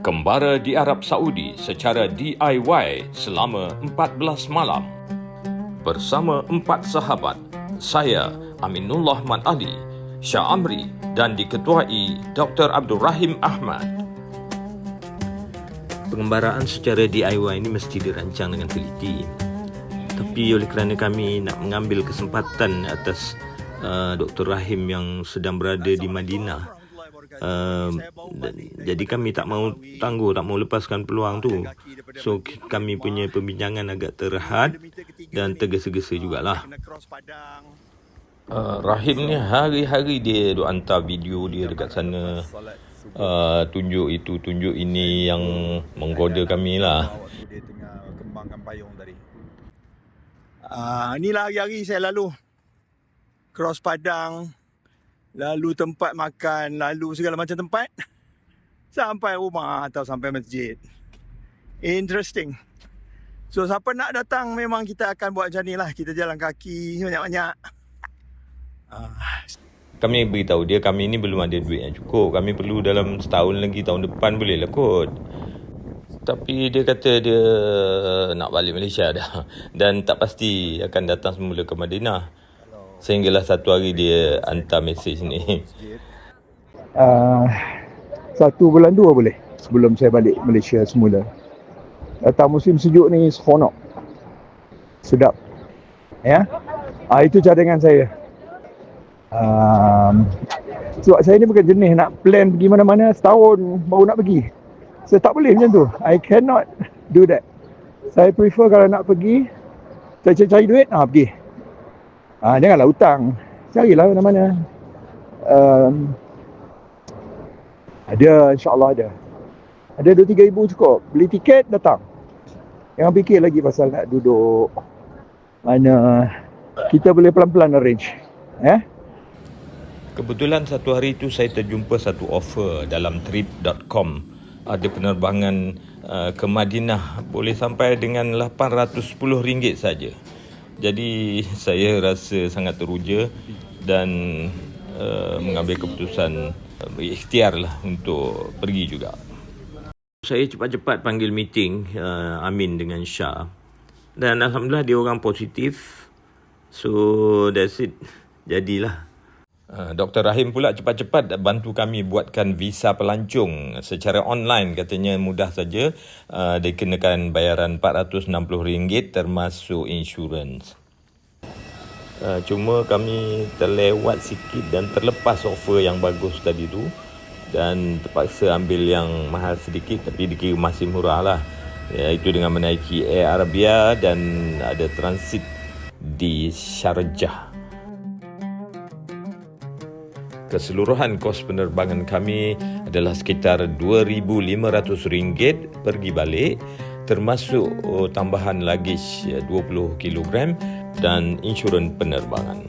Kembara di Arab Saudi secara DIY selama 14 malam. Bersama 4 sahabat, saya Aminullah Man Ali, Shah Amri dan diketuai Dr. Abdul Rahim Ahmad. Pengembaraan secara DIY ini mesti dirancang dengan teliti. Tapi oleh kerana kami nak mengambil kesempatan atas Dr. Rahim yang sedang berada di Madinah, jadi kami tak mau tangguh, tak mau lepaskan peluang tu. So kami punya perbincangan agak terhad dan tergesa-gesa jugalah. Rahim ni hari-hari dia duk hantar video dia dekat sana, tunjuk itu, tunjuk ini yang menggoda kami lah. Dia tengah kembangkan payung tadi. Inilah hari-hari saya lalu cross Padang, lalu tempat makan, lalu segala macam tempat, sampai rumah atau sampai masjid. Interesting. So siapa nak datang, memang kita akan buat macam ni lah. Kita jalan kaki banyak-banyak. Kami beritahu dia kami ni belum ada duit yang cukup. Kami perlu dalam setahun lagi, tahun depan boleh lah kot. Tapi dia kata dia nak balik Malaysia dah, dan tak pasti akan datang semula ke Madinah. Sehinggalah satu hari dia hantar mesej ni. 1 bulan 2 boleh sebelum saya balik Malaysia semula. Datang musim sejuk ni seronok, sedap ya. Itu cadangan saya. Sebab saya ni bukan jenis nak plan pergi mana-mana setahun baru nak pergi. Saya tak boleh macam tu. I cannot do that. Saya prefer kalau nak pergi, saya cari duit, pergi. Janganlah hutang. Carilah mana-mana. Ada, insyaAllah ada. Ada 2-3 ribu cukup. Beli tiket, datang. Jangan fikir lagi pasal nak duduk mana. Kita boleh pelan-pelan arrange. Kebetulan satu hari itu saya terjumpa satu offer dalam trip.com. Ada penerbangan ke Madinah boleh sampai dengan RM810 saja. Jadi saya rasa sangat teruja dan mengambil keputusan berikhtiar lah untuk pergi juga. Saya cepat-cepat panggil meeting Amin dengan Shah, dan alhamdulillah dia orang positif. So that's it. Jadilah. Dr. Rahim pula cepat-cepat bantu kami buatkan visa pelancong secara online. Katanya mudah saja, dikenakan bayaran RM460 termasuk insurans. Cuma kami terlewat sikit dan terlepas offer yang bagus tadi tu, dan terpaksa ambil yang mahal sedikit tapi dikira masih murah lah, iaitu dengan menaiki Air Arabia dan ada transit di Sharjah. Keseluruhan kos penerbangan kami adalah sekitar RM2,500 pergi balik, termasuk tambahan luggage 20 kg dan insurans penerbangan.